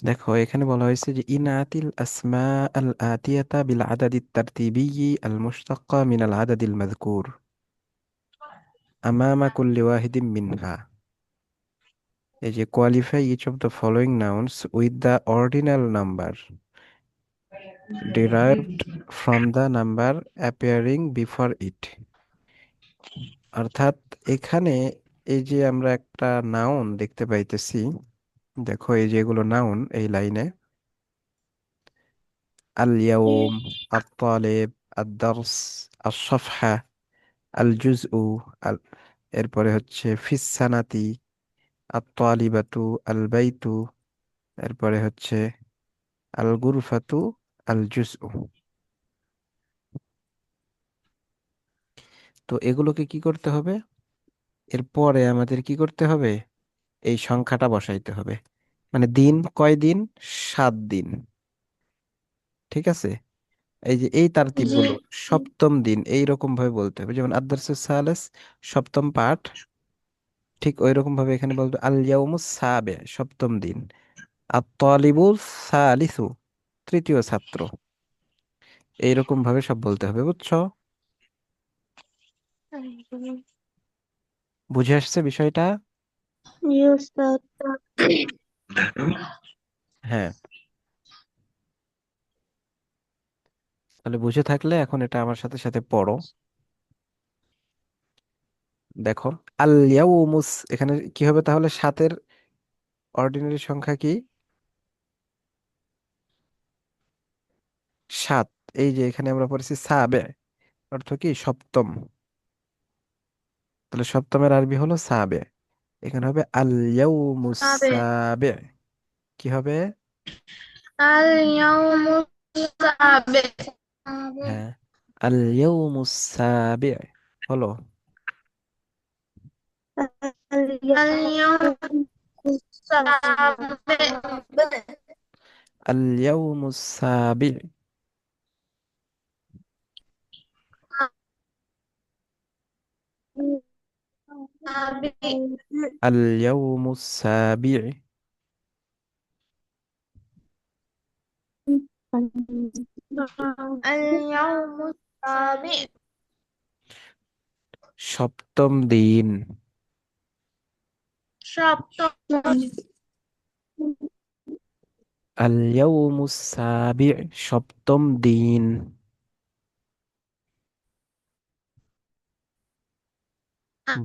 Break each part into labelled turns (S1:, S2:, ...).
S1: দেখো এখানে বলা হয়েছে যে ইনাতিল আসমা আল আতিয়াতা বিল আদাদি তারতিবি আল মুশতাক্কা মিন আল আদাদিল মাযকুর আমামা কুল্লি ওয়াহিদিম মিনহা। এই যে qualify each of the following nouns with the ordinal number derived from the number appearing before it। অর্থাৎ এখানে এই যে আমরা একটা নাউন দেখতে পাইতেছি, দেখো এই যে এগুলো নাউন এই লাইনে: আল ইয়াউম, আত তালিব, আদ দারস, আস সাফহা, আল জুজউ, আল, এরপরে হচ্ছে ফিস সানাতি, আত তালিবাতু, আল বাইতু, এরপরে হচ্ছে আল গুরফাতু, আল জুজউ। তো এগুলোকে কি করতে হবে? এরপরে আমাদের কি করতে হবে? এই সংখ্যাটা বসাইতে হবে। মানে দিন কয় দিন? 7 দিন। ঠিক আছে, এই যে এই তারতিব
S2: জি।
S1: গুলো সপ্তম দিন এইরকম ভাবে বলতে হবে, যেমন আদ-দারসুস সালেস সপ্তম পাঠ, ঠিক ওই রকম ভাবে এখানে বলতে আল ইয়াউমুস সাবে সপ্তম দিন, আত-তালিবুস সালিসু তৃতীয় ছাত্র, এইরকম ভাবে সব বলতে হবে, বুঝছো? বুঝে আসছে বিষয়টা?
S2: জি উস্তাদ।
S1: হ্যাঁ, তাহলে বুঝে থাকলে এখন এটা আমার সাথে সাথে পড়ো। দেখো, আল ইয়াউমুস, এখানে কি হবে তাহলে? সাতের অর্ডিনারি সংখ্যা কি? 7। এই যে এখানে আমরা পড়েছি সাবে, অর্থ কি? সপ্তম। তাহলে সপ্তমের আরবি হলো সাবে। এখানে হবে আল ইয়াউমুস
S2: সাবে।
S1: সাবে। কি হবে?
S2: আল ইয়াউমু সাবে।
S1: হ্যাঁ, আল ইয়াউমুস সাবে হলো।
S2: আল ইয়াউমু সাবে।
S1: আল ইয়াউমুস সাবে। আল ইয়াউমুস সাবে।
S2: اليوم السابع.
S1: সপ্তম দিন।
S2: সপ্তম।
S1: আল ইয়াউমুস সাবে সপ্তম দিন।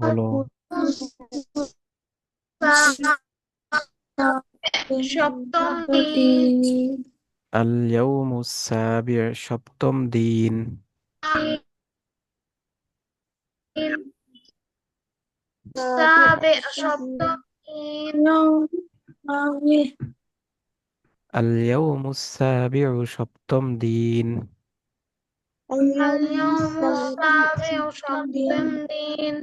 S1: বলো।
S2: সপ্তম দিন।
S1: আল ইয়াউমুস সাবে সপ্তম দিন।
S2: সাবে সপ্তম দিন।
S1: আল ইয়াউমুস সাবে সপ্তম দিন।
S2: اليوم السابع সপ্তম দিন।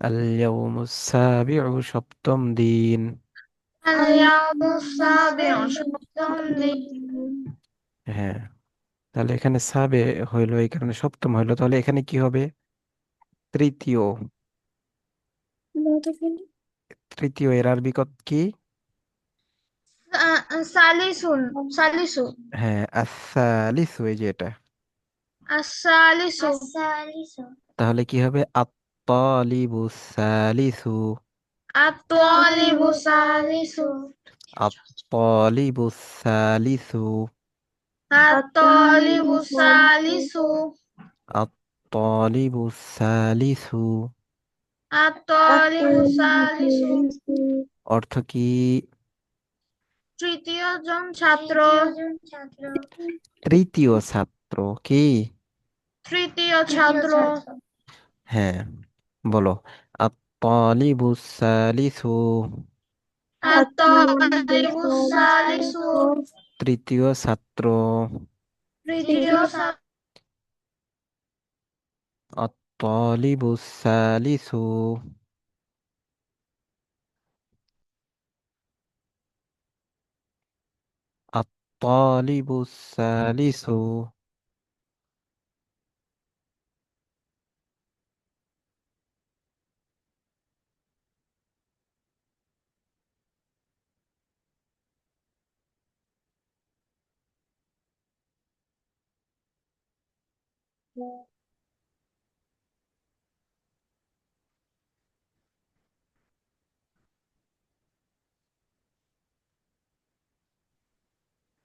S1: আল ইয়াউমুস সাবে সপ্তম দিন।
S2: اليوم السابع সপ্তম দিন।
S1: হ্যাঁ, তাহলে এখানে সাবে হইলো, এই কারণে সপ্তম হইলো। তাহলে এখানে কি হবে? তৃতীয়। তৃতীয় এর আরবি কত কি?
S2: সালিসুন। সালিসু।
S1: হ্যাঁ, আসালিসু, এই যে এটা।
S2: الثالث. الثالث.
S1: তাহলে কি হবে? আত-তালিবু সালিসু।
S2: الطالب الثالث.
S1: আত-তালিবু সালিসু।
S2: الطالب الثالث.
S1: আত-তালিবু সালিসু।
S2: الطالب الثالث.
S1: অর্থ কি?
S2: তৃতীয় জন ছাত্র।
S1: তৃতীয় ছাত্র। কি?
S2: তৃতীয় ছাত্র।
S1: হ্যাঁ, বলো। আত-তালিবু সালিসু।
S2: الطالب الثالث.
S1: তৃতীয় ছাত্র।
S2: তৃতীয় ছাত্র.
S1: আত-তালিবু সালিসু। আত-তালিবু সালিসু।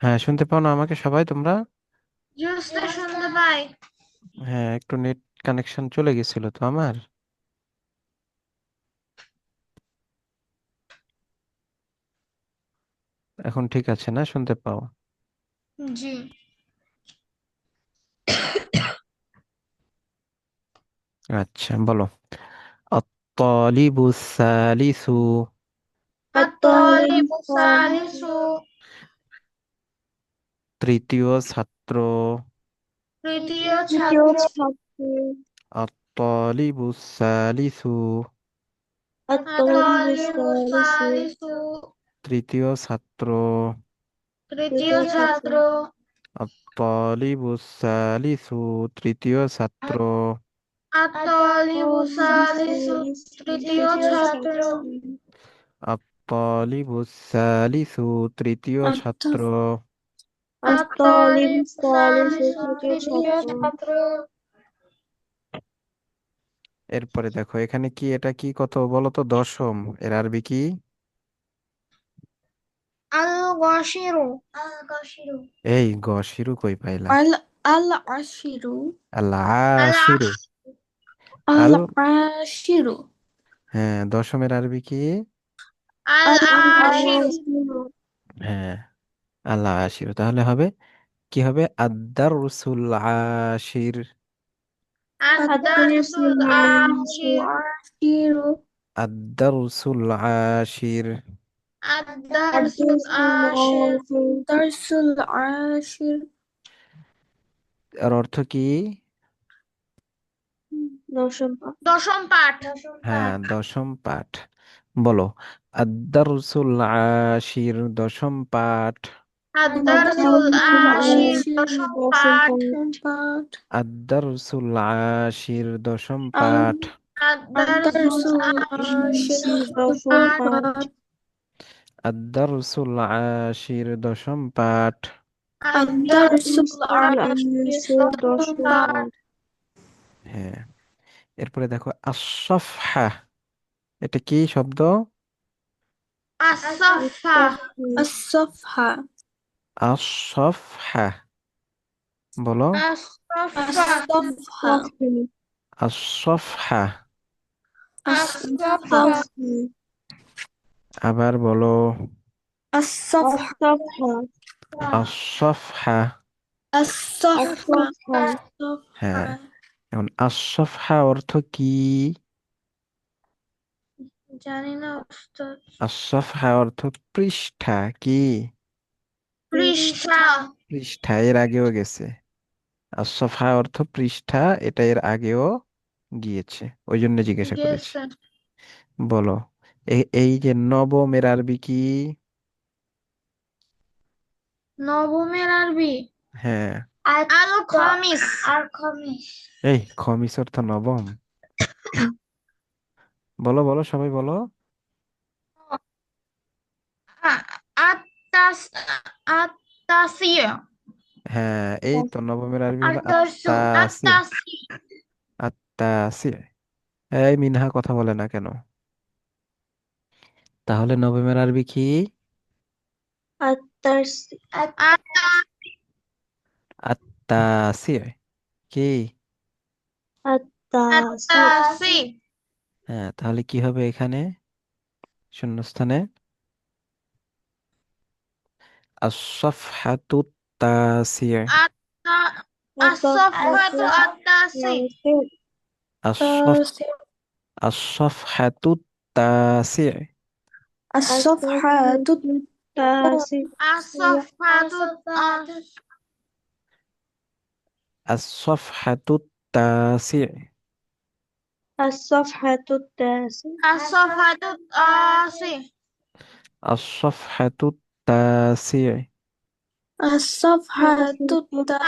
S1: হ্যাঁ, শুনতে পাও না আমাকে সবাই তোমরা?
S2: জুসটা শুনতে পাই।
S1: হ্যাঁ, একটু নেট কানেকশন চলে গেছিল তো আমার। এখন ঠিক আছে না, শুনতে পাও?
S2: জি।
S1: আচ্ছা, বলো। الطالب الثالث।
S2: الطالب الثالث
S1: তৃতীয় ছাত্র।
S2: তৃতীয়
S3: তৃতীয়
S2: ছাত্র।
S3: ছাত্র।
S1: الطالب الثالث।
S3: الطالب
S2: الطالب
S3: الثالث।
S2: الثالث
S1: তৃতীয় ছাত্র।
S2: তৃতীয়
S3: তৃতীয় ছাত্র।
S2: ছাত্র।
S1: الطالب الثالث। তৃতীয় ছাত্র।
S2: الطالب
S3: الطالب
S2: الثالث
S3: الثالث
S2: তৃতীয়
S3: তৃতীয়
S2: ছাত্র।
S3: ছাত্র।
S1: الطالب الثالث। তৃতীয় ছাত্র।
S3: الطالب
S2: الطالب
S3: الثالث
S2: الثالث
S3: তৃতীয়
S2: তৃতীয়
S3: ছাত্র।
S2: ছাত্র।
S1: এরপরে দেখো এখানে কি, এটা কি কত বলো তো, দশম। এর আরবি কি?
S2: العاشر العاشر
S1: এই গশিরু কই পাইলা?
S3: العشر
S1: আল আশিরু। আল।
S3: العاشر
S1: হ্যাঁ, দশমের আরবি কি?
S2: العاشر
S3: العاشر
S1: হ্যাঁ, আল আশিরু। তাহলে হবে কি হবে? আদ-দারসুল আশির।
S2: الدرس
S3: الدرس
S2: العاشر
S3: العاشر
S1: আদ-দারসুল আশির।
S2: الدرس
S3: الدرس
S2: العاشر
S3: العاشر الدرس العاشر
S1: এর অর্থ কি?
S3: দশম
S2: দশম পাঠ।
S1: হ্যাঁ, দশম পাঠ। বলো। আদ-দারসুল আশির, দশম পাঠ।
S2: الدرس
S3: الدرس
S2: العاشر
S3: العاشر
S2: দশম
S3: দশম
S2: পাঠ।
S3: পাঠ
S1: আদ-দারসুল আশির, দশম পাঠ।
S2: الدرس
S3: الدرس
S2: العاشر
S3: العاشر
S2: দশম
S3: দশম
S2: পাঠ।
S3: পাঠ
S1: আদ-দারসুল আশির, দশম পাঠ।
S2: الدرس
S3: الدرس
S2: العاشر
S3: العاشر
S2: দশম
S3: দশম
S2: পাঠ।
S3: পাঠ
S1: হ্যাঁ, এরপরে দেখো আস-সফহা। এটা কি শব্দ?
S2: الصفحة
S3: الصفحة
S1: আস-সফহা। বলো।
S2: الصفحة
S1: আস-সফহা।
S2: الصفحة
S1: আবার বলো।
S3: الصفحة
S1: আস-সফহা।
S3: الصفحة
S1: হ্যাঁ, এখন আস-সফহা অর্থ কি?
S2: জানি না উস্তাদ।
S1: আস-সফহা অর্থ পৃষ্ঠা। কি?
S2: পৃষ্ঠা।
S1: পৃষ্ঠা, এর আগেও গেছে। আস-সফহা অর্থ পৃষ্ঠা, এটা এর আগেও গিয়েছে, ওই জন্য জিজ্ঞাসা করেছি।
S2: গেছে।
S1: বলো। এই যে নবমের আরবি কি?
S2: নবমের আরবি
S1: হ্যাঁ।
S2: আল খমিস। আল খমিস।
S1: এই খমিস অর্থ নবম? বলো বলো, সবাই বলো।
S2: আত্তাস আত্তাসিয়া।
S1: হ্যাঁ, এই তো নবমের আরবি হলো
S2: আত্তাসু
S1: আত্তাসি।
S2: আত্তাসি।
S1: আত্তাসি। এই মিনহা কথা বলে না কেন? তাহলে নবমের আরবি কি?
S3: الدرس
S1: আত্তাসি। কি?
S3: التاسع
S2: আত্তাসি।
S1: হ্যাঁ, তাহলে কি হবে এখানে শূন্যস্থানে? الصفحة التاسع.
S2: আত্তা
S3: الصفحة
S2: আসফাতু আত্তাসি।
S1: الصف الصفحة التاسع.
S3: الصفحة التاسع
S2: আসফাতু
S1: الصفحة التاسع.
S3: الصفحة التاسع
S2: আসফাতু আসি।
S1: الصفحة التاسع.
S3: الصفحة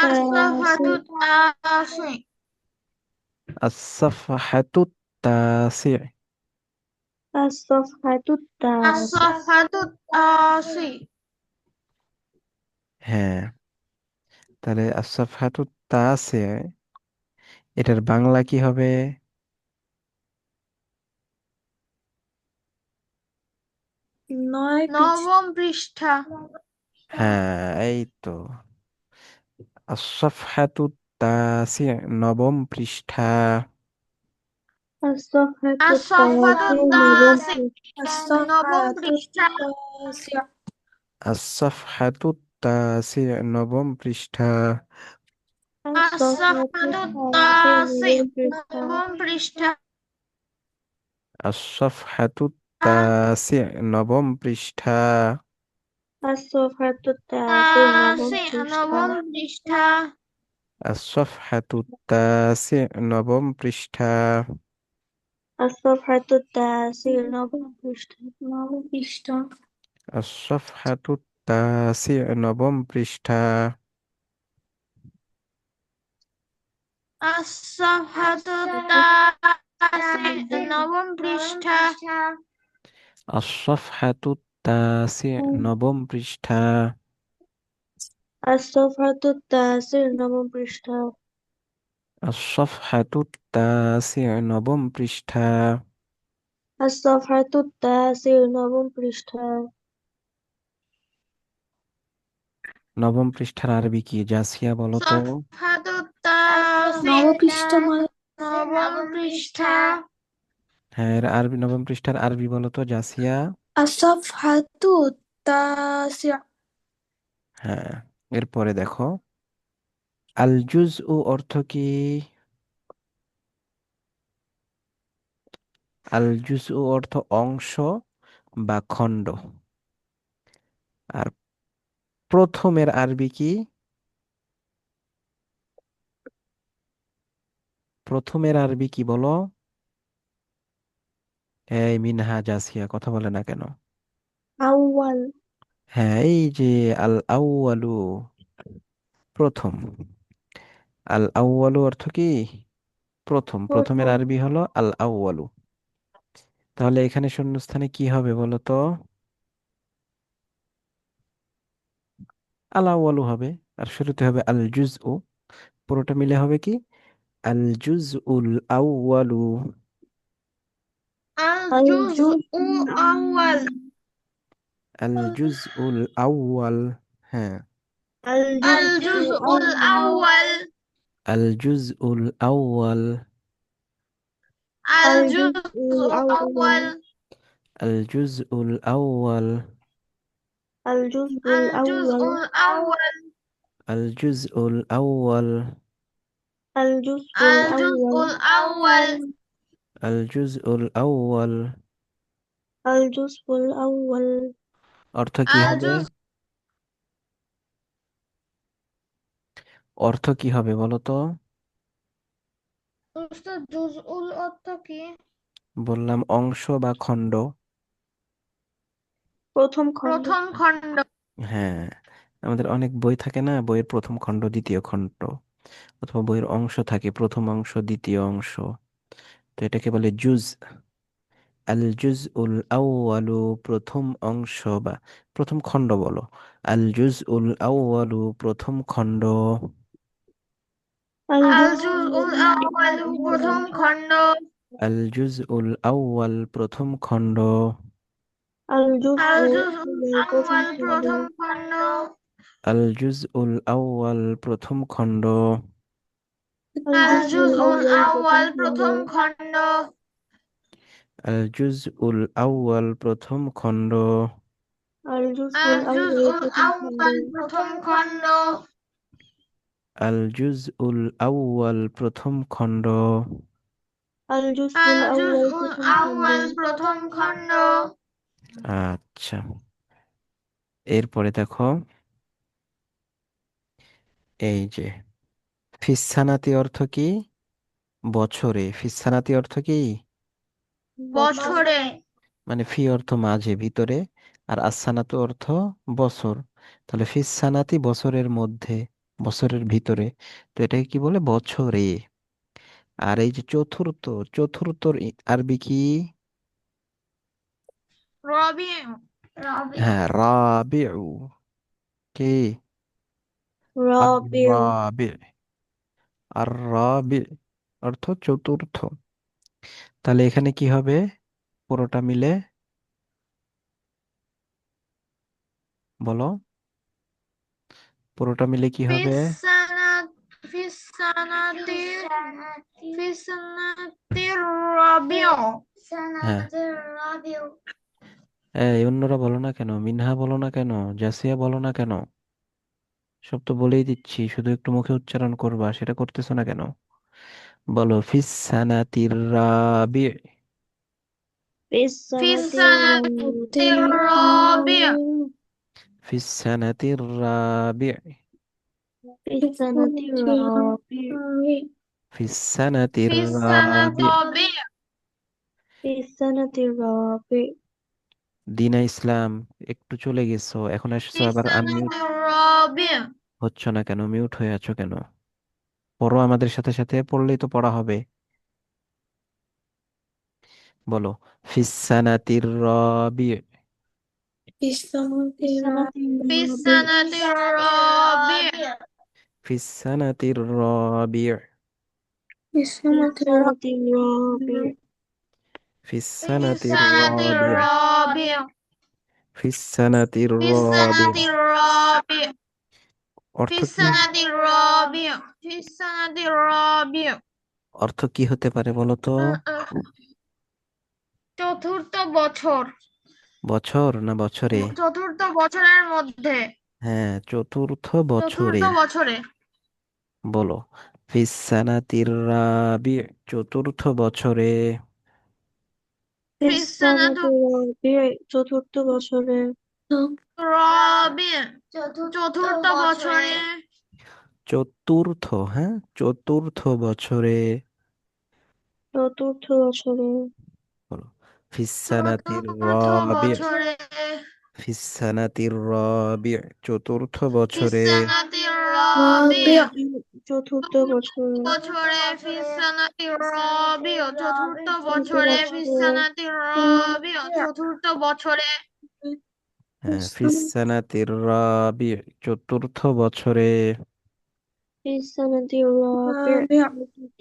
S2: আসফাতু
S3: التاسع
S2: আসি।
S1: الصفحة التاسع.
S3: الصفحة التاسع
S2: আসফাতু আসি।
S1: হ্যাঁ, তাহলে الصفحة التاسع এটার বাংলা কি হবে?
S3: নয়
S2: নবম পৃষ্ঠা।
S1: হ্যাঁ, এই তো। আস-সাফহাতু তাসি, নবম পৃষ্ঠা।
S3: الصفحة
S2: الصفحة
S3: التاسعة نوبل
S2: التاسعة নবম
S3: الصفحة
S2: পৃষ্ঠা।
S3: التاسعة
S1: আস-সাফহাতু তাসি, নবম পৃষ্ঠা।
S3: الصفحة
S2: الصفحة
S3: التاسعة
S2: التاسعة
S3: نوبل পৃষ্ঠা
S2: নবম পৃষ্ঠা।
S1: আস-সাফহাতু তাসি, নবম পৃষ্ঠা।
S3: الصفحة التاسعة نوبل
S2: তাসিয়া
S3: পৃষ্ঠা
S2: নবম পৃষ্ঠা।
S1: আস-সাফহাতু তাসি, নবম পৃষ্ঠা।
S3: الصفحة التاسعة نوبل পৃষ্ঠা নবম পৃষ্ঠা
S1: আস-সাফহাতু তাসি, নবম পৃষ্ঠা।
S2: الصفحة التاسعة নবম পৃষ্ঠা।
S1: আস-সাফহাতু তাসি, নবম পৃষ্ঠা।
S3: الصفحة التاسعة নবম পৃষ্ঠা
S1: আস-সাফহাতু তাসি, নবম পৃষ্ঠা।
S3: الصفحة التاسعة নবম পৃষ্ঠা
S1: নবম পৃষ্ঠার আরবি কি জাসিয়া বলো তো?
S2: صفحة التاسعة
S3: নবপৃষ্ঠা মানে
S2: নবম পৃষ্ঠা।
S1: হ্যাঁ, এর আরবি, নবম পৃষ্ঠার আরবি বলো তো জাসিয়া।
S3: الصفحة التاسعة
S1: হ্যাঁ, এরপরে দেখো, আল জুজউ অর্থ কি? আল জুজউ অর্থ অংশ বা খণ্ড। আর প্রথমের আরবি কি? প্রথমের আরবি কি বলো? এই মিনহা, জাসিয়া কথা বলে না কেন?
S3: أول
S1: হ্যাঁ, এই যে আল আউয়ালু, প্রথম। আল আউয়ালু অর্থ কি? প্রথম। প্রথমের
S3: প্রথম
S1: আরবি হলো আল আউয়ালু। তাহলে এখানে শূন্যস্থানে কি হবে বলো তো? আল আউয়ালু হবে। আর শুরুতে হবে আল জুজউ। পুরোটা মিলে হবে কি? আল জুজউল আউয়ালু।
S2: الجزء
S3: الجزء
S2: الأول
S1: আল জুজউল আউয়াল। হ্যাঁ,
S3: الجزء
S2: الجزء
S3: الأول
S2: الأول
S1: আল জুজউল আউয়াল।
S3: الجزء
S2: الجزء
S3: الأول
S2: الأول
S1: আল জুজউল আউয়াল।
S3: الجزء
S2: الجزء
S3: الأول
S2: الأول
S1: আল জুজউল আউয়াল।
S3: الجزء
S2: الجزء
S3: الأول
S2: الأول
S1: আল জুজউল আউয়াল।
S3: الجزء الأول
S1: অর্থ কি হবে?
S2: الجزء
S1: অর্থ কি হবে বলো তো?
S2: জুজউল অর্থ কি?
S1: বললাম অংশ বা খণ্ড।
S3: প্রথম খণ্ড
S2: প্রথম খণ্ড।
S1: হ্যাঁ, আমাদের অনেক বই থাকে না, বইয়ের প্রথম খণ্ড, দ্বিতীয় খণ্ড, অথবা বইয়ের অংশ থাকে, প্রথম অংশ, দ্বিতীয় অংশ। তো এটাকে বলে জুজ। আল জুজ উল আউয়ালু, প্রথম অংশ বা প্রথম খণ্ড বলো। আল জুজ উল আউয়ালু, প্রথম খণ্ড।
S3: الجزء
S2: الجزء الأول প্রথম খণ্ড।
S1: আল জুজ উল আউয়াল, প্রথম খণ্ড।
S3: الجزء
S2: الجزء
S3: الأول প্রথম
S2: الأول
S3: খণ্ড
S2: প্রথম খণ্ড।
S1: আল জুজ উল আউয়াল, প্রথম খণ্ড।
S3: الجزء
S2: الجزء
S3: الأول প্রথম
S2: الأول
S3: খণ্ড
S2: প্রথম খণ্ড।
S1: আল জুজ উল আউয়াল, প্রথম খণ্ড।
S3: الجزء
S2: الجزء
S3: الأول প্রথম খণ্ড
S2: الأول প্রথম খণ্ড।
S1: আল জুজ উল আউয়াল, প্রথম খণ্ড।
S3: الجزء الأول
S2: الجزء
S3: প্রথম খণ্ড
S2: الأول প্রথম খণ্ড।
S1: আচ্ছা, এরপরে দেখো, এই যে ফিসানাতি অর্থ কি? বছরে। ফিসানাতি অর্থ কি?
S3: বছর
S2: বছরে।
S1: মানে ফি অর্থ মাঝে, ভিতরে। আর আসানাতু অর্থ বছর। তাহলে ফিসানাতি বছরের মধ্যে, বছরের ভিতরে। তো এটাকে কি বলে? বছরে। আর এই যে চতুর্থ, চতুর্থর আরবি কি?
S2: রবিউ। রবিউ।
S1: হ্যাঁ, রাবিউ। কি? আর
S3: رابع
S1: রাবি, আর রাবি। অর্থ চতুর্থ। তাহলে এখানে কি হবে পুরোটা মিলে? বলো, পুরোটা মিলে কি হবে?
S2: ফিসানাতির ফিসানাতির রাবিউ
S1: হ্যাঁ,
S2: সানাতির রাবিউ
S1: এই অন্যরা বলো না কেন? মিনহা বলো না কেন? জাসিয়া বলো না কেন? সব তো বলেই দিচ্ছি, শুধু একটু মুখে উচ্চারণ করবা, সেটা করতেছো না কেন? বলো, ফিসানাতির রাবি।
S3: في السنة
S2: ফিসানাতির রাবিউ
S3: الرابعة.
S1: ফিসানাতির রাবি।
S3: في السنة الرابعة.
S1: ফিসানাতির রাবি।
S2: ফিসানাতির রাবিউ
S3: في السنة الرابعة.
S1: দিনা ইসলাম, একটু চলে গেছো, এখন আসছো আবার আনমিউট
S2: ফিসানাতির রাবিউ
S1: হচ্ছ না কেন? মিউট হয়ে আছো কেন? পড়ো আমাদের সাথে সাথে, পড়লেই তো পড়া হবে। বলো, ফিসানাতির রাবি।
S3: في السنة الرابعة.
S2: ফিসানাতির রাবিউ
S1: ফিসানাতির রাবি।
S3: في السنة الرابعة.
S1: ফিসানাতির
S2: ফিসানাতির
S1: রাবি।
S2: রাবিউ
S1: ফিসানাতির রাবি।
S2: ফিসানাতির রাবিউ
S1: অর্থ কি?
S2: ফিসানাতির রাবিউ ফিসানাতির রাবিউ
S1: অর্থ কি হতে পারে বলো তো?
S2: চতুর্থ বছর
S1: বছর না বছরে?
S2: চতুর্থ বছরের মধ্যে
S1: হ্যাঁ, চতুর্থ
S2: চতুর্থ
S1: বছরে।
S2: বছরে
S1: বলো, ফিসানাতির রাবি, চতুর্থ বছরে।
S3: في السنة
S2: ফিসানাতুর
S3: الرابعة. চতুর্থ বছরে.
S2: রাবিউ চতুর্থ বছরে
S1: চতুর্থ, হ্যাঁ, চতুর্থ বছরে।
S3: চতুর্থ বছরে.
S1: বলো, ফিসানাতির
S2: চতুর্থ
S1: রাবি।
S2: বছরে
S1: ফিসানাতির রাবি, চতুর্থ বছরে।
S2: ফিসানাতির রাবিউ
S3: চতুর্থ বছরে.
S2: বছরে ফিসানাতির রাবিউ চতুর্থ
S3: চতুর্থ
S2: বছরে
S3: বছরে.
S2: ফিসানাতির রাবিউ চতুর্থ বছরে
S1: হ্যাঁ, ফিসানাতির রাবি, চতুর্থ বছরে।
S3: في السنة الرابعة.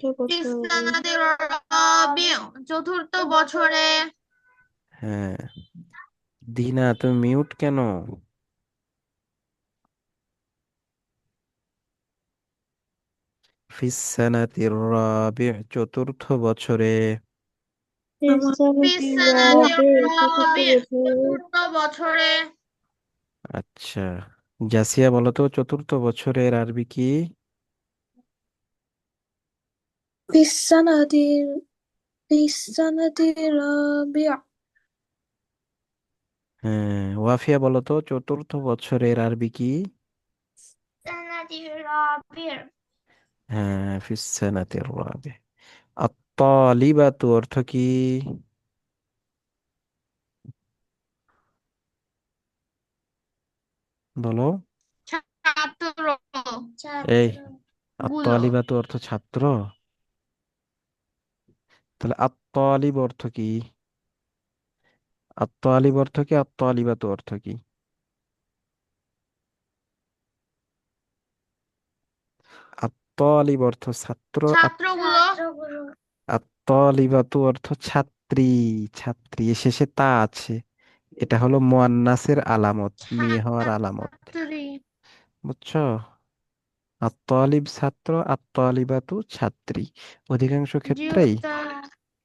S3: চতুর্থ বছরে.
S2: ফিসানাতির রাবিউ চতুর্থ বছরে
S1: হ্যাঁ, দিনা তুমি মিউট কেন? ফিসানাতির রাবি, চতুর্থ বছরে।
S3: في السنة
S2: ফিসানাতির
S3: الرابعة. চতুর্থ
S2: রাবিউ
S3: বছরে.
S2: চতুর্থ বছরে
S1: আচ্ছা, জাসিয়া বলো তো চতুর্থ বছরের আরবি কি?
S3: في السنة في السنة الرابعة.
S1: হ্যাঁ, ওয়াফিয়া বলো তো চতুর্থ বছরের আরবি কি?
S2: ফিসানাতির রাবিউ
S1: হ্যাঁ, ফিসানাতির রাবি। আত-তালিবাতু অর্থ কি? বলো।
S2: ছাত্র
S1: এই,
S2: গুলো
S1: আত-তালিবাতু অর্থ ছাত্র? তাহলে আত-তালিব অর্থ কি? আত-তালিব অর্থ কি? আত-তালিবাতু অর্থ কি? আত-তালিব অর্থ ছাত্র।
S2: ছাত্রগুলো
S1: আত-তালিবাতু অর্থ ছাত্রী। ছাত্রী, এ শেষে তা আছে, এটা হলো মুয়ান্নাসের আলামত, মেয়ে হওয়ার আলামত।
S2: ছাত্রী
S1: বুঝছো? আত-তালিব ছাত্র, আত-তালিবাতু ছাত্রী। অধিকাংশ ক্ষেত্রেই
S2: জিউতা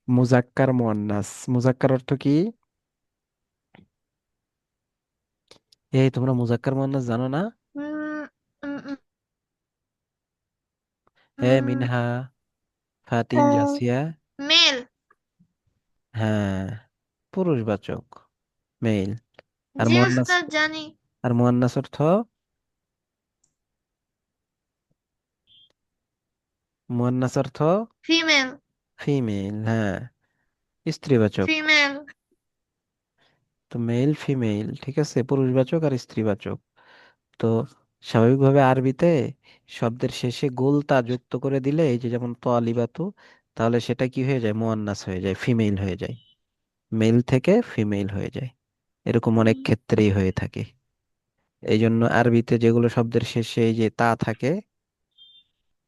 S1: মুজাক্কার মুয়ান্নাস। মুজাক্কার অর্থ কি? এই, তোমরা মুজাক্কার মুয়ান্নাস জানো না?
S2: উম, উম, উম,
S1: হ্যাঁ,
S2: উম,
S1: মিনহা, ফাতিন, জাসিয়া।
S2: মেল
S1: হ্যাঁ, পুরুষবাচক, মেল। আর
S2: জি
S1: মুয়ান্নাস,
S2: উস্তাদ জানি
S1: আর মুয়ান্নাস অর্থ? মুয়ান্নাস অর্থ
S2: ফিমেল
S1: ফিমেল। হ্যাঁ, স্ত্রীবাচক।
S2: ফিমেল
S1: তো মেল ফিমেল, ঠিক আছে, পুরুষবাচক আর স্ত্রীবাচক। তো স্বাভাবিকভাবে আরবিতে শব্দের শেষে গোলতা যুক্ত করে দিলে, এই যে যেমন তালিবাতু, তাহলে সেটা কি হয়ে যায়? মুয়ান্নাস হয়ে যায়, ফিমেল হয়ে যায়, মেল থেকে ফিমেল হয়ে যায়। এরকম অনেক ক্ষেত্রেই হয়ে থাকে। এই জন্য আরবিতে যেগুলো শব্দের শেষে এই যে তা থাকে,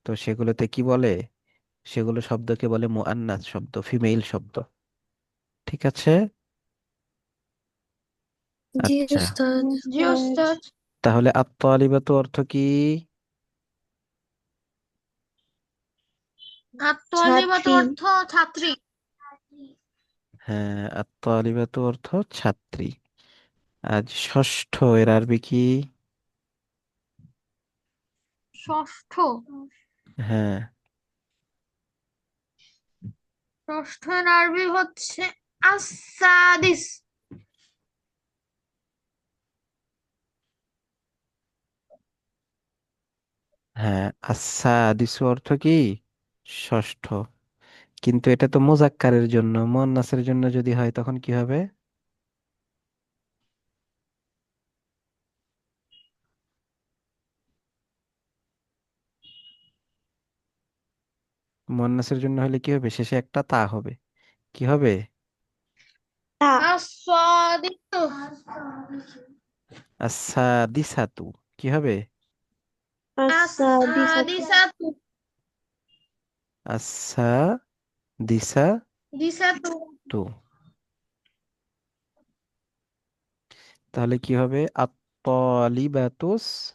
S1: তো সেগুলোতে কি বলে? সেগুলো শব্দকে বলে মুআন্নাস শব্দ, ফিমেল শব্দ। ঠিক আছে।
S3: জি
S1: আচ্ছা,
S3: উস্তাদ।
S2: জি ওস্তাদ।
S1: তাহলে আত-তালিবাতু অর্থ কি?
S2: আত-তালিবাতু
S3: ছাত্রী।
S2: অর্থ ছাত্রী।
S1: হ্যাঁ, আত-তালিবাতু অর্থ ছাত্রী। আজ ষষ্ঠ, এর আরবি কি?
S2: ষষ্ঠ।
S1: হ্যাঁ।
S2: ষষ্ঠের আরবি হচ্ছে আস-সাদিস।
S1: হ্যাঁ, আস-সাদিসু অর্থ কি? ষষ্ঠ। কিন্তু এটা তো মুজাক্কারের জন্য, মুয়ান্নাসের জন্য যদি হয় তখন কি হবে? মুয়ান্নাসের জন্য হলে কি হবে? শেষে একটা তা হবে। কি হবে?
S3: তা।
S2: আস-সাদিসু।
S1: আস-সাদিসাতু। কি হবে?
S3: আস-সাদিসাতু।
S2: আস-সাদিসাতু।
S1: আস-সাদিসাতু।
S2: দিসাতু।
S1: তাহলে কি হবে? আত-তালিবাতুস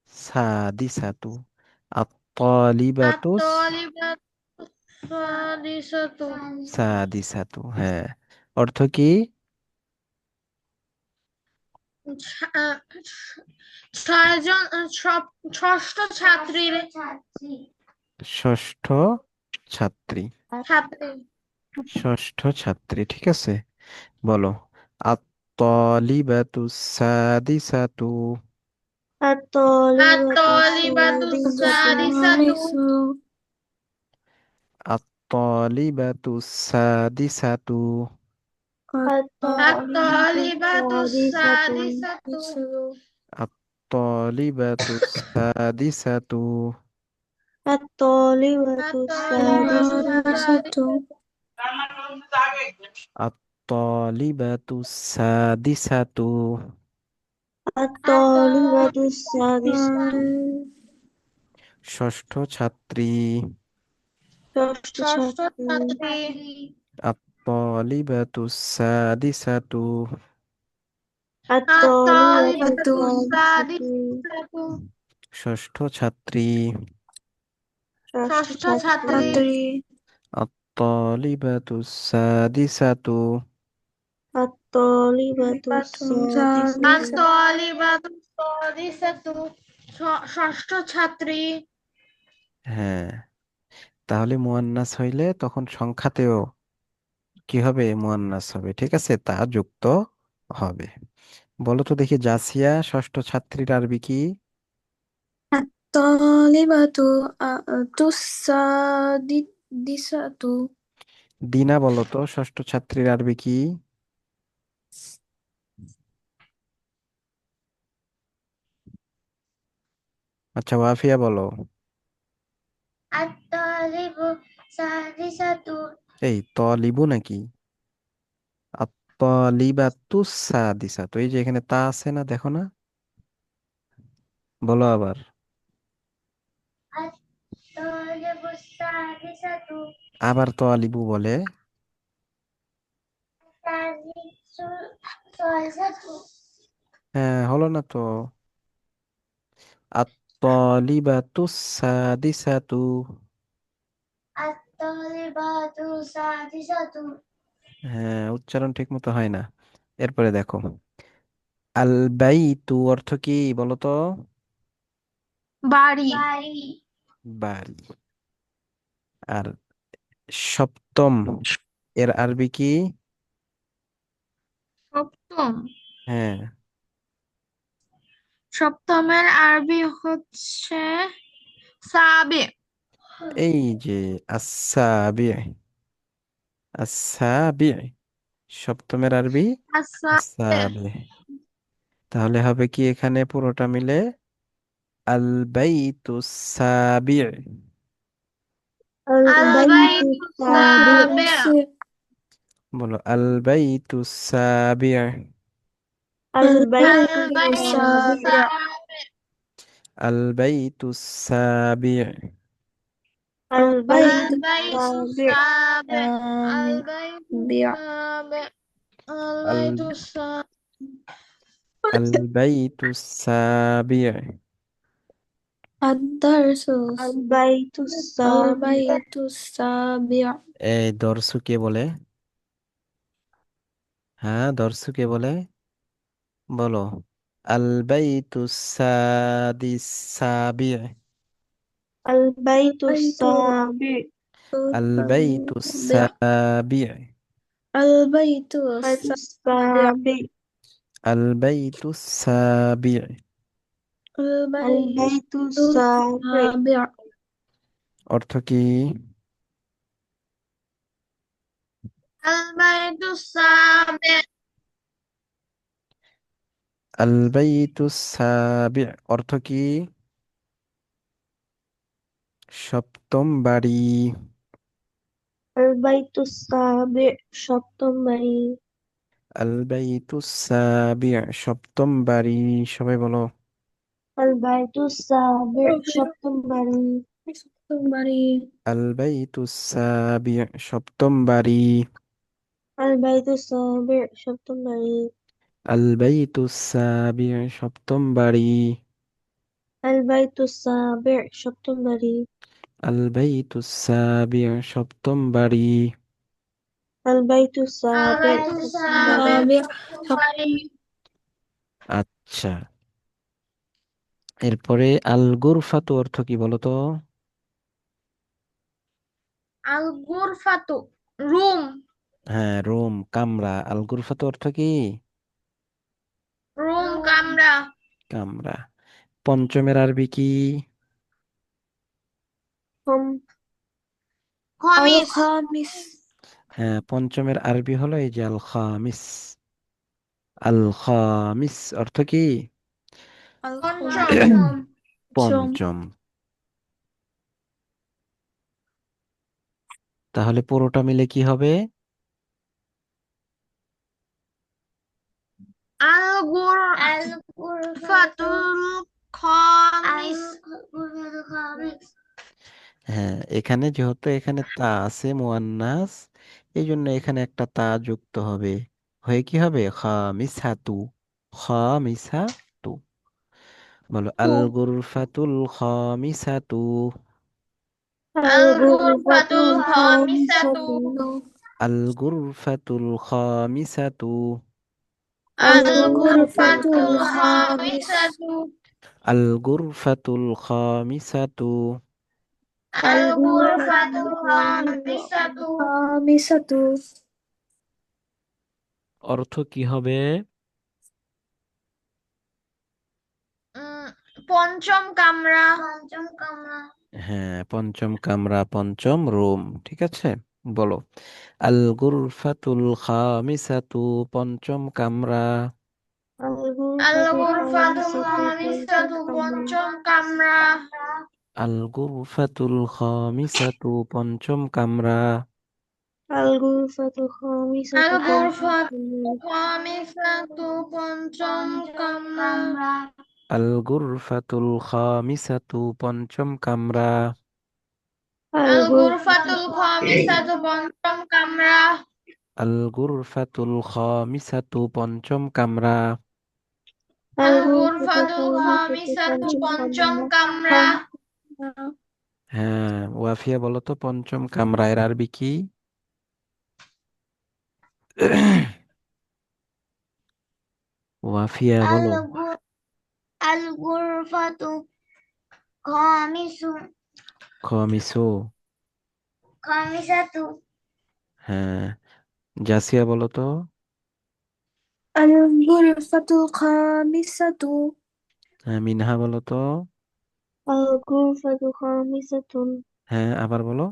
S1: সাদিসাতু। আত-তালিবাতুস
S2: আত-তালিবাতু সাদিসাতু।
S1: সাদিসাতু। হ্যাঁ, অর্থ কি?
S2: ছা- আহ, ছয়জন ষষ্ঠ ছাত্রীর
S1: ষষ্ঠ ছাত্রী।
S2: ছাত্রী।
S1: ষষ্ঠ ছাত্রী, ঠিক আছে। বলো, আত-তালিবাতুস সাদিসাতু।
S3: আত-তালিবাতু
S2: আত-তালিবাতু
S3: সাদিসাতু।
S2: সাদিসাতু।
S1: আত-তালিবাতুস সাদিসাতু।
S3: আত-তালিবাতু
S2: আত-তালিবাতু
S3: সাদিসাতু।
S2: সাদিসাতু।
S1: আত-তালিবাতুস সাদিসাতু।
S3: আত-তালিবাতু
S2: আত-তালিবাতু
S3: সাদিসাতু।
S2: সাদিসাতু।
S1: আত-তালিবাতুস সাদিসাতু।
S3: আত-তালিবাতু সাদিসাতু।
S1: ষষ্ঠ ছাত্রী।
S3: ষষ্ঠ
S2: ষষ্ঠ
S3: ছাত্রী।
S2: ছাত্রী।
S1: আত-তালিবাতুস সাদিসাতু।
S3: আত-তালিবাতু
S2: আত-তালিবাতু
S3: সাদিসাতু।
S2: সাদিসাতু।
S1: ষষ্ঠ ছাত্রী।
S3: ষষ্ঠ
S2: ষষ্ঠ ছাত্রী।
S3: ছাত্রী।
S1: আত-তালিবাতুস সাদিসাতু।
S3: আত-তালিবাতু সাদিসাতু।
S2: আত-তালিবাতু সাদিসাতু। ষষ্ঠ ছাত্রী।
S1: হ্যাঁ, তাহলে মুয়ান্নাস হইলে তখন সংখ্যাতেও কি হবে? মুয়ান্নাস হবে। ঠিক আছে, তা যুক্ত হবে। বলো তো দেখি, জাসিয়া ষষ্ঠ ছাত্রীর আরবি কি?
S3: الطالبة السادسة.
S1: দিনা বলো তো ষষ্ঠ ছাত্রীর আরবি কি? আচ্ছা, ওয়াফিয়া বলো।
S2: আত-তালিবু সাদিসাতু।
S1: এই তলিবু নাকি? আত-তালিবাতুস সাদিসাতু, এই যে এখানে তা আছে না, দেখো না? বলো আবার।
S2: আত-তালিবু সাদিসাতু।
S1: আবার তলিবু বলে।
S2: সাদিসু সাদিসাতু।
S1: হ্যাঁ, হলো না তো। আত-তালিবাতুস সাদিসাতু।
S2: আত-তালিবাতু সাদিসাতু।
S1: হ্যাঁ, উচ্চারণ ঠিক মতো হয় না। এরপরে দেখো, আল বাইতু অর্থ কি বলো তো?
S2: বাড়ি। বাড়ি।
S1: বাড়ি। আর সপ্তম, এর আরবি কি?
S2: সপ্তম।
S1: হ্যাঁ,
S2: সপ্তমের আরবি হচ্ছে সাবে।
S1: এই যে আসাবি। আসাবি, সপ্তমের আরবি
S2: আসাবে।
S1: আসাবি। তাহলে হবে কি এখানে পুরোটা মিলে? আল বাইতু সাবি।
S3: البيت
S2: আল-বাইতু
S3: السابع.
S2: সাবে।
S1: বলো, আল বাইতু সাবি।
S3: البيت
S2: আল-বাইতু
S3: السابع.
S2: সাবে।
S1: আল বাইতু সাবি।
S3: البيت
S2: البيت
S3: السابع
S2: السابع البيت
S3: السابع
S2: السابع البيت
S1: ال-
S2: السابع
S1: البيت السابع.
S3: الدرس البيت السابع البيت السابع
S1: এই দর্শু কে বলে? হ্যাঁ, দর্শু কে বলে? বলো। আল বাইতুস সাদিস সাবিዕ।
S3: البيت السابع
S1: আল বাইতুস
S3: السابع
S1: সাবিዕ।
S3: البيت السابع
S1: আল বাইতুস সাবিዕ।
S3: البيت السابع
S1: অর্থ কি?
S2: البيت السابع
S1: আল বাইতুস সাবিዕ অর্থ কি? সপ্তম বাড়ি।
S3: البيت السابع সপ্তম বাড়ি
S1: আল বাইতুস সাবিዕ সপ্তম বাড়ি। সবাই বলো।
S3: البيت السابع সপ্তম বাড়ি সপ্তম বাড়ি
S1: আল বাইতুস সাবিዕ সপ্তম বাড়ি।
S3: البيت السابع সপ্তম বাড়ি
S1: আল বাইতুস সাবিዕ সপ্তম বাড়ি।
S3: البيت السابع সপ্তম বাড়ি
S1: আল বাইতুস সাবিዕ সপ্তম বাড়ি।
S3: البيت السابع
S2: البيت
S3: সপ্তম
S2: السابع
S3: বাড়ি
S1: আচ্ছা, এরপরে আল গুরফাতু অর্থ কি বলো তো?
S2: الغرفة روم
S1: হ্যাঁ, রুম, কামরা। আল গুরফাতু অর্থ কি?
S2: روم কামরা
S1: কামরা। পঞ্চমের আরবি কি?
S3: هم
S2: খমিস
S3: الخامس
S1: হ্যাঁ, পঞ্চমের আরবি হলো এই যে আল খামিস। আল খামিস অর্থ কি?
S2: পঞ্চম
S3: الخامس
S1: পঞ্চম। তাহলে পুরোটা মিলে কি হবে?
S2: الغرفة الخامس
S1: হ্যাঁ, এখানে যেহেতু এখানে তা আছে মুয়ান্নাস, এই জন্য এখানে একটা তা যুক্ত হবে। হয়ে কি হবে? খামিসাতু। খামিসাতু। বলো আল গুরফাতুল খামিসাতু।
S2: الغرفة
S3: الغرفة
S2: الخامسة
S3: الخامسة
S1: আল গুরফাতুল খামিসাতু।
S3: الغرفة
S2: الغرفة
S3: الخامسة
S2: الخامسة
S1: আল গুরফাতুল খামিসাতু।
S2: الغرفة
S3: الغرفة
S2: الخامسة
S3: الخامسة
S1: অর্থ কি হবে?
S2: উম, পঞ্চম কামরা পঞ্চম কামরা
S1: হ্যাঁ, পঞ্চম কামরা, পঞ্চম রুম। ঠিক আছে, বলো। আল গুরফাতুল খামিসাতু পঞ্চম কামরা।
S3: الغرفة
S2: الغرفة
S3: الخامسة
S2: الخامسة
S3: পঞ্চম কামরা
S2: পঞ্চম কামরা
S1: আল গুরফাতুল খামিসাতু পঞ্চম কামরা।
S3: الغرفة الخامسة পঞ্চম
S2: الغرفة
S3: কামরা
S2: الخامسة পঞ্চম কামরা
S1: আল গুরফাতুল খামিসাতু পঞ্চম কামরা।
S3: الغرفة
S2: الغرفة الخامسة পঞ্চম কামরা
S1: আল গুরফাতুল খামিসাতু পঞ্চম কামরা।
S3: الغرفة
S2: الغرفة
S3: الخامسة
S2: الخامسة
S3: পঞ্চম
S2: পঞ্চম
S3: কামরা
S2: কামরা
S1: হ্যাঁ, ওয়াফিয়া বলো তো পঞ্চম কামরা এর আরবি কি? ওয়াফিয়া বলো।
S2: الغرفة خامس
S1: খমিসু।
S2: خامسة
S1: হ্যাঁ, জাসিয়া বলো তো।
S3: الغرفة الخامسة
S1: হ্যাঁ, মিনহা বলো তো।
S3: الغرفة خامسة
S1: হ্যাঁ, আবার বলো।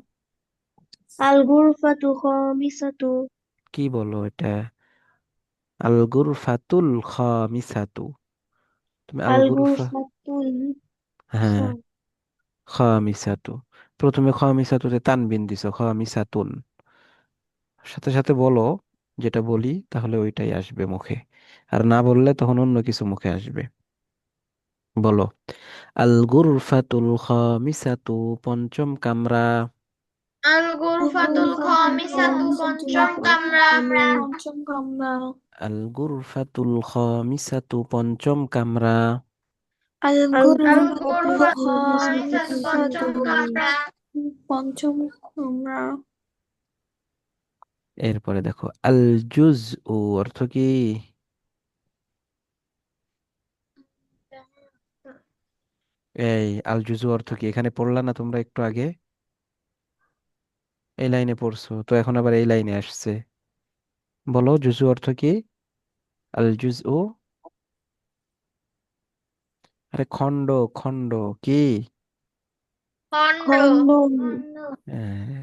S3: الغرفة خامسة
S1: কি বলো এটা? আল গুরফাতুল খামিসাতু। তুমি আল গুরফা।
S3: الغرفة
S1: হ্যাঁ,
S3: الخامسة
S1: খামিসাতু। প্রথমে খামিসাতুতে তানবিন দিছো, খামিসাতুন। সাথে সাথে বলো, যেটা বলি তাহলে ওইটাই আসবে মুখে। আর না বললে তখন অন্য কিছু মুখে আসবে। বলো। আল গুরফাতুল খামিসাতু, পঞ্চম কামরা।
S2: আল গুরফাতুল খামিসাতু, পঞ্চম কামরা।
S3: পঞ্চম কামরা।
S1: আল গুরফাতুল খামিসাতু, পঞ্চম কামরা।
S3: আল
S2: আল
S3: গুরফাতুল
S2: গুরফাতুল
S3: খামিসাতু,
S2: পঞ্চম কামরা।
S3: পঞ্চম কামরা।
S1: এরপরে দেখো আল জুজ ও, অর্থ কি? এই আল জুজু অর্থ কি এখানে পড়লা না তোমরা একটু আগে? এই লাইনে পড়ছো তো, এখন আবার এই লাইনে আসছে। বলো জুজু অর্থ কি? আল জুজ ও, আরে খণ্ড, খণ্ড। কি?
S2: খণ্ড।
S3: খণ্ড।
S1: হ্যাঁ,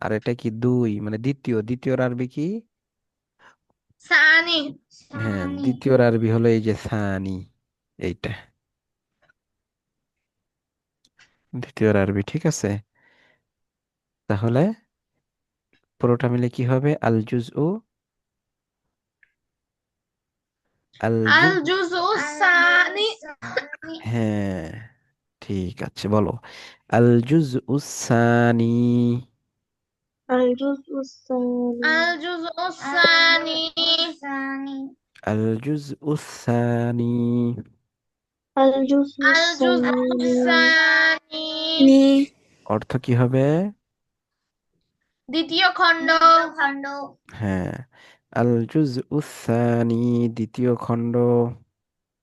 S1: আর এটা কি দুই, মানে দ্বিতীয়, দ্বিতীয়র আরবি কি?
S2: সানি।
S1: হ্যাঁ, দ্বিতীয়র আরবি হলো এই যে সানি, এইটা দ্বিতীয়র আরবি, ঠিক আছে? তাহলে পুরোটা মিলে কি হবে? আল জুজ ও, আল
S2: আল
S1: জুজ।
S2: জুজউ সানি।
S1: হ্যাঁ, ঠিক আছে, বলো। আল জুজ উসানি।
S3: আল জুজউ সানি।
S2: আল জুজউ সানি।
S1: আল জুজ উসানি,
S3: আল জুজউ
S2: আল জুজউ
S3: সানি।
S2: সানি।
S1: অর্থ কি হবে?
S2: দ্বিতীয় খণ্ড।
S1: হ্যাঁ, আল জুজ উসানি, দ্বিতীয় খণ্ড।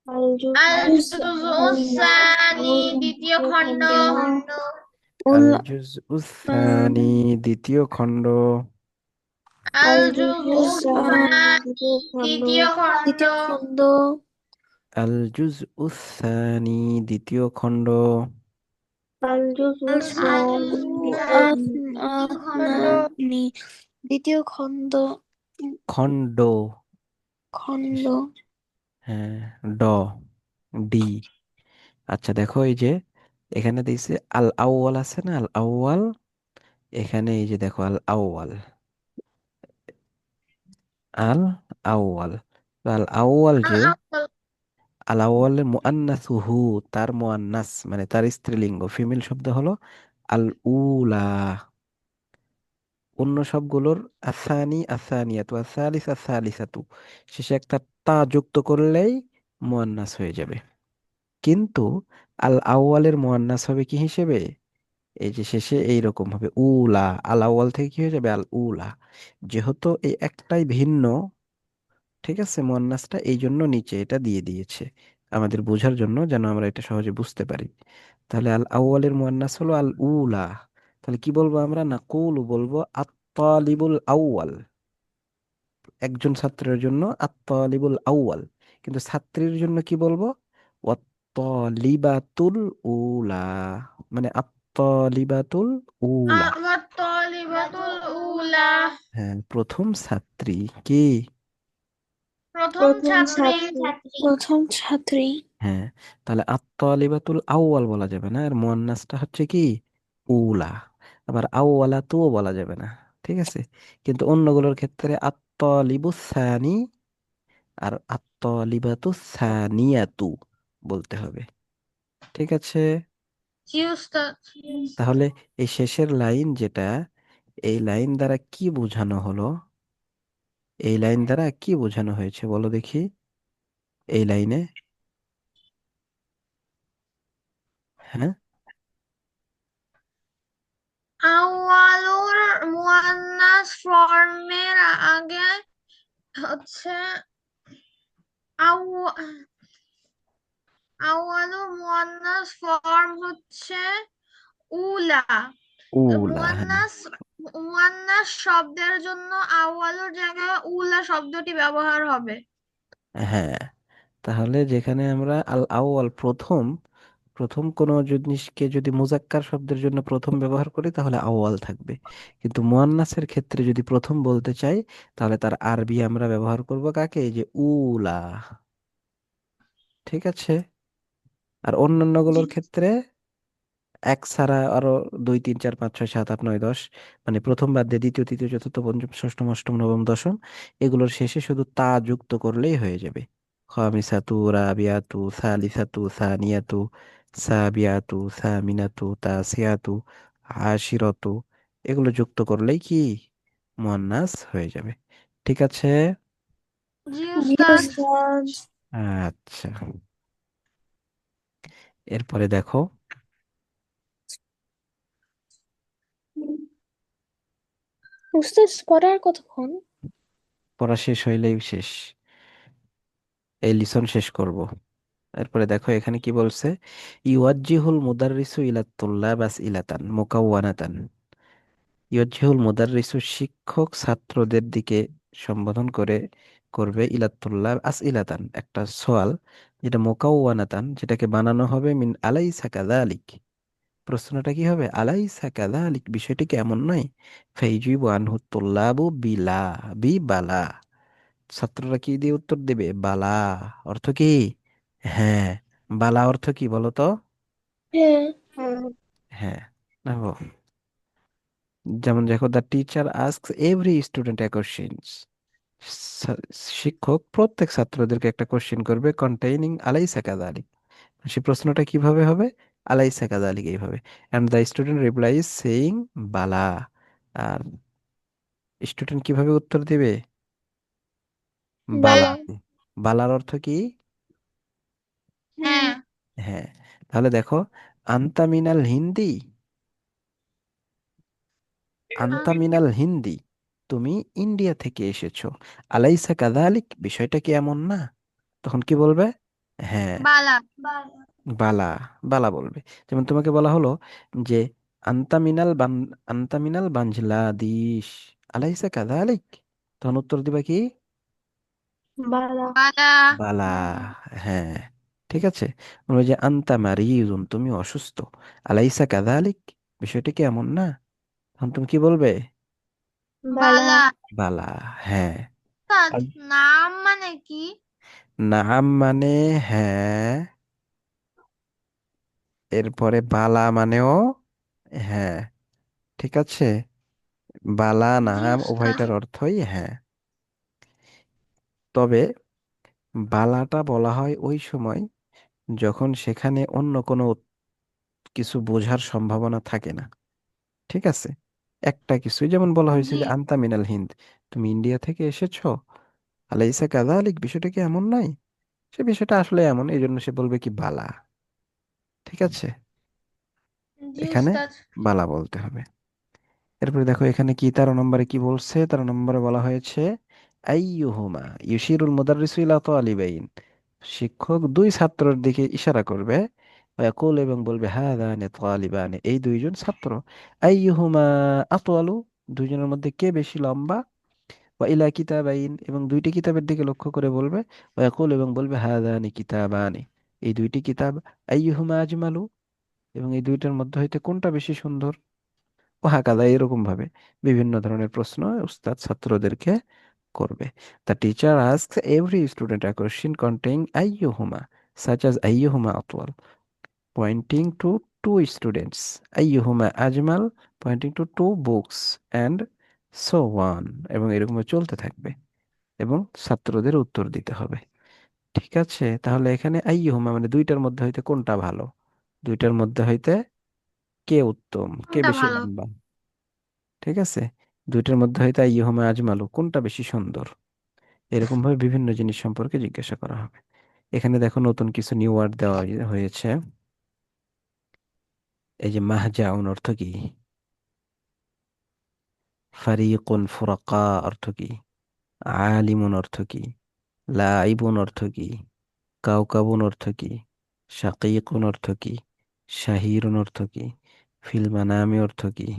S3: আল
S2: আল
S3: জুজউ
S2: জুজউ
S3: সানি।
S2: সানি, দ্বিতীয়
S3: দ্বিতীয়
S2: খণ্ড।
S3: খণ্ড।
S1: আল
S3: উল
S1: জুজ উসানি, দ্বিতীয় খণ্ড।
S2: আল
S3: আল জুজউ
S2: জুজউ
S3: সানি।
S2: সানি,
S3: দ্বিতীয় খণ্ড।
S2: দ্বিতীয় খণ্ড।
S3: দ্বিতীয় খণ্ড।
S1: আল জুজ উসানি, দ্বিতীয় খণ্ড।
S3: আল জুজউ
S2: আল
S3: সানি।
S2: জুজউ সানি, দ্বিতীয় খণ্ড।
S3: আনানি। দ্বিতীয় খণ্ড।
S1: খণ্ড।
S3: খণ্ড।
S1: হ্যাঁ, ড, ডি। আচ্ছা দেখো, এই যে এখানে দিয়েছে আল আউয়াল, আছে না আল আউয়াল? এখানে এই যে দেখো আল আউয়াল, আল আউয়াল। তো আল আউয়াল
S2: আল
S1: যে,
S2: আউয়াল।
S1: আল আউয়ালের মুআন্নাসু হু, তার মুআন্নাস মানে তার স্ত্রীলিঙ্গ, ফিমেল শব্দ হলো আল উলা। অন্য সবগুলোর আসানি, আসানিয়াতু, আসালিস, আসালিসাতু, শেষে একটা তা যুক্ত করলেই মুআন্নাস হয়ে যাবে। কিন্তু আল আউয়ালের মুআন্নাস হবে কি হিসেবে? এই যে শেষে এইরকম হবে উলা, আল আউয়াল থেকে কি হয়ে যাবে? আল উলা। যেহেতু এই একটাই ভিন্ন, ঠিক আছে, মুয়ান্নাসটা এই জন্য নিচে এটা দিয়ে দিয়েছে আমাদের বোঝার জন্য, যেন আমরা এটা সহজে বুঝতে পারি। তাহলে আল আউয়ালের মুয়ান্নাস হলো আল উলা। তাহলে কি বলবো আমরা? নাকুলু বলবো আত-তালিবুল আউয়াল, একজন ছাত্রের জন্য আত-তালিবুল আউয়াল। কিন্তু ছাত্রীর জন্য কি বলবো? ওয়াত-তালিবাতুল উলা, মানে আত-তালিবাতুল উলা।
S2: আমার তলিবাতুল উলা।
S1: হ্যাঁ, প্রথম ছাত্রী। কি?
S2: প্রথম
S3: প্রথম
S2: ছাত্রী।
S3: ছাত্রী। প্রথম ছাত্রী।
S1: হ্যাঁ, তাহলে আত-তালিবাতুল আউয়াল বলা যাবে না, এর মুয়ান্নাসটা হচ্ছে কি? উলা। আবার আউয়ালাতুও বলা যাবে না, ঠিক আছে? কিন্তু অন্যগুলোর ক্ষেত্রে আত-তালিবুস সানি আর আত-তালিবাতুস সানিয়াতু বলতে হবে, ঠিক আছে?
S2: জি উস্তাদ।
S1: তাহলে এই শেষের লাইন যেটা, এই লাইন দ্বারা কি বোঝানো হলো? এই লাইন দ্বারা কি বোঝানো হয়েছে বলো দেখি, এই লাইনে? হ্যাঁ,
S2: আউয়ালুর মুয়ান্নাস ফর্মের আগে হচ্ছে আউ আউয়ালু মুয়ান্নাস ফর্ম হচ্ছে উলা।
S1: উলা। হ্যাঁ,
S2: মুয়ান্নাস মুয়ান্নাস শব্দের জন্য আউয়ালুর জায়গায় উলা শব্দটি ব্যবহার হবে।
S1: হ্যাঁ, তাহলে যেখানে আমরা আল আউয়াল প্রথম, প্রথম কোনো জিনিসকে যদি মুজাক্কার শব্দের জন্য প্রথম ব্যবহার করি তাহলে আউয়াল থাকবে। কিন্তু মুয়ান্নাসের ক্ষেত্রে যদি প্রথম বলতে চাই, তাহলে তার আরবি আমরা ব্যবহার করব কাকে? এই যে উলা, ঠিক আছে? আর অন্যান্য
S2: জি।
S1: গুলোর ক্ষেত্রে এক ছাড়া আরো দুই, তিন, চার, পাঁচ, ছয়, সাত, আট, নয়, দশ, মানে প্রথম বাদ দিয়ে দ্বিতীয়, তৃতীয়, চতুর্থ, পঞ্চম, ষষ্ঠ, অষ্টম, নবম, দশম, এগুলোর শেষে শুধু তা যুক্ত করলেই হয়ে যাবে। খামিসাতু, রাবিয়াতু, সালিসাতু, সানিয়াতু, সাবিয়াতু, সামিনাতু, তাসিয়াতু, আশিরতু, এগুলো যুক্ত করলেই কি মুয়ান্নাস হয়ে যাবে। ঠিক আছে।
S2: জি
S3: জি
S2: উস্তাদ।
S3: উস্তাদ।
S1: আচ্ছা, এরপরে দেখো,
S3: উস্তাদ পড়ার কতক্ষণ?
S1: পড়া শেষ হইলেই শেষ, এই লিসন শেষ করব। এরপরে দেখো এখানে কি বলছে, ইউয়াজ্জিহুল মুদাররিসু ইলাত তুল্লাব আসইলাতান মুকাওয়ানাতান। ইউয়াজ্জিহুল মুদাররিসু, শিক্ষক ছাত্রদের দিকে সম্বোধন করে করবে, ইলাত তুল্লাব আসইলাতান, একটা সওয়াল, যেটা মুকাওয়ানাতান, যেটাকে বানানো হবে মিন আলাইসা কাযালিক। প্রশ্নটা কি হবে, আলাইসা কাযালিক, বিষয়টি কি এমন নয়? ফাইজিবু আনহু তুল্লাবু বিলা, বি বালা, ছাত্ররা কি দিয়ে উত্তর দেবে, বালা। অর্থ কি? হ্যাঁ। বালা অর্থ কি বলো তো?
S3: হ্যাঁ।
S1: হ্যাঁ। দেখো, যেমন দেখো, the teacher asks every student A questions, শিক্ষক প্রত্যেক ছাত্রদেরকে একটা কোশ্চেন করবে, কন্টেইনিং আলাইসা কাযালিক, সেই প্রশ্নটা কিভাবে হবে, আলাইসা কাযালিক এইভাবে, and the student replies saying বালা। আর স্টুডেন্ট কিভাবে উত্তর দিবে, বালা।
S3: বালা।
S1: বালার অর্থ কি?
S3: হ্যাঁ।
S2: হ্যাঁ।
S1: হ্যাঁ। তাহলে দেখো, আন্তা মিনাল হিন্দি, আন্তা
S2: আম-
S1: মিনাল হিন্দি, তুমি ইন্ডিয়া থেকে এসেছো, আলাইসা কাযালিক, বিষয়টা কি এমন না? তখন কি বলবে? হ্যাঁ,
S2: বালা।
S1: বালা, বালা বলবে। যেমন তোমাকে বলা হলো যে আন্তা মিনাল আন্তা মিনাল বাংলাদেশ, আলাইসা কাযালিক, তখন উত্তর দিবা কি,
S3: বালা।
S2: বালা।
S1: বালা। হ্যাঁ, ঠিক আছে। বলবে যে আন্তা মারিয়ুন, তুমি অসুস্থ, আলাইসা কাযালিক, বিষয়টা কি এমন না? তখন তুমি কি বলবে,
S3: বালা।
S2: বালা।
S1: বালা। হ্যাঁ।
S2: উস্তাদ,
S1: আর
S2: নাম মানে কি?
S1: নাম মানে হ্যাঁ, এরপরে বালা মানেও হ্যাঁ, ঠিক আছে। বালা
S2: জি
S1: নাম
S2: উস্তাদ।
S1: উভয়টার অর্থই হ্যাঁ। তবে বালাটা বলা হয় ওই সময় যখন সেখানে অন্য কোনো কিছু বোঝার সম্ভাবনা থাকে না। ঠিক আছে, একটা কিছু, যেমন বলা হয়েছে
S2: জি।
S1: যে আন্তা মিনাল হিন্দ, তুমি ইন্ডিয়া থেকে এসেছো, আলাইসা কাযালিক, বিষয়টা কি এমন নয়? সে বিষয়টা আসলে এমন, এই জন্য সে বলবে কি বালা। ঠিক আছে,
S2: জি
S1: এখানে
S2: উস্তাদ।
S1: বালা বলতে হবে। এরপরে দেখো এখানে কি 13 নম্বরে কি বলছে, 13 নম্বরে বলা হয়েছে আইয়ুহুমা ইউশিরুল মুদাররিসু ইলা তালিবাইন, শিক্ষক দুই ছাত্রের দিকে ইশারা করবে, ওয়াকুল, এবং বলবে হাদানে তালিবানে, এই দুইজন ছাত্র, আইয়ুহুমা আতওয়ালু, দুইজনের মধ্যে কে বেশি লম্বা, ওয়া ইলা কিতাবাইন, এবং দুইটি কিতাবের দিকে লক্ষ্য করে বলবে, ওয়াকুল, এবং বলবে হাদানি কিতাবানি, এই দুইটি কিতাব, আইয়ুহুমা আজমালু, এবং এই দুইটার মধ্যে হইতে কোনটা বেশি সুন্দর, ও হাকাদা, এরকম ভাবে বিভিন্ন ধরনের প্রশ্ন উস্তাদ ছাত্রদেরকে করবে। The teacher asks every student a question containing আইয়ুহুমা, such as আইয়ুহুমা আতওয়াল, pointing to two students, আইয়ুহুমা আজমাল, pointing to two books, and so on, এবং এরকম চলতে থাকবে, এবং ছাত্রদের উত্তর দিতে হবে। ঠিক আছে, তাহলে এখানে আইয়ুহুমা মানে দুইটার মধ্যে হইতে কোনটা ভালো, দুইটার মধ্যে হইতে কে উত্তম, কে
S2: কোনটা
S1: বেশি
S2: ভালো?
S1: লম্বা। ঠিক আছে, দুইটার মধ্যে হয়তো আইয়ুহুমা আজমালু, কোনটা বেশি সুন্দর, এরকম ভাবে বিভিন্ন জিনিস সম্পর্কে জিজ্ঞাসা করা হবে। এখানে দেখো নতুন কিছু নিউ ওয়ার্ড দেওয়া হয়েছে। এই যে মাহজাউন অর্থ কি, ফারিকুন ফুরাকা অর্থ কি, আলিমুন অর্থ কি, লাইবুন অর্থ কি, কাউকাবুন অর্থ কি, শাকিকুন অর্থ কি, শাহিরুন অর্থ কি, ফিল মানামি অর্থ কি,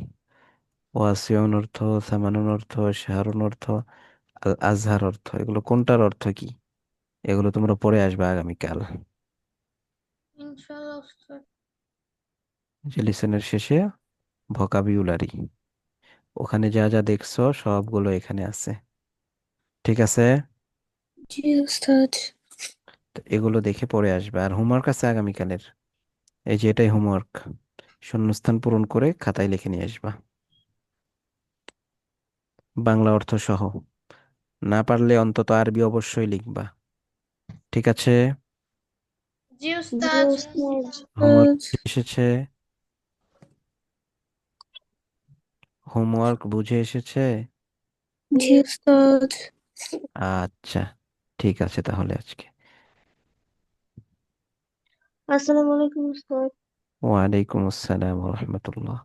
S1: ওয়াসিউন অর্থ, সামানুন অর্থ, শাহরুন অর্থ, আল আজহার অর্থ, এগুলো কোনটার অর্থ কি? এগুলো তোমরা পড়ে আসবে আগামীকাল,
S2: ইনশাআল্লাহ উস্তাদ।
S1: যে লিসনের শেষে ভোকাবিউলারি, ওখানে যা যা দেখছো সবগুলো এখানে আছে। ঠিক আছে,
S3: জি উস্তাদ।
S1: তো এগুলো দেখে পড়ে আসবে। আর হোমওয়ার্ক আছে আগামীকালের, এই যে এটাই হোমওয়ার্ক, শূন্যস্থান পূরণ করে খাতায় লিখে নিয়ে আসবা, বাংলা অর্থ সহ, না পারলে অন্তত আরবি অবশ্যই লিখবা। ঠিক আছে?
S2: জি
S3: জি
S2: উস্তাদ।
S3: উস্তাদ।
S1: হোমওয়ার্ক এসেছে? হোমওয়ার্ক বুঝে এসেছে?
S3: জি উস্তাদ।
S1: আচ্ছা, ঠিক আছে তাহলে আজকে।
S3: আসসালামু আলাইকুম উস্তাদ।
S1: ওয়ালাইকুম আসসালাম ওয়া রাহমাতুল্লাহ।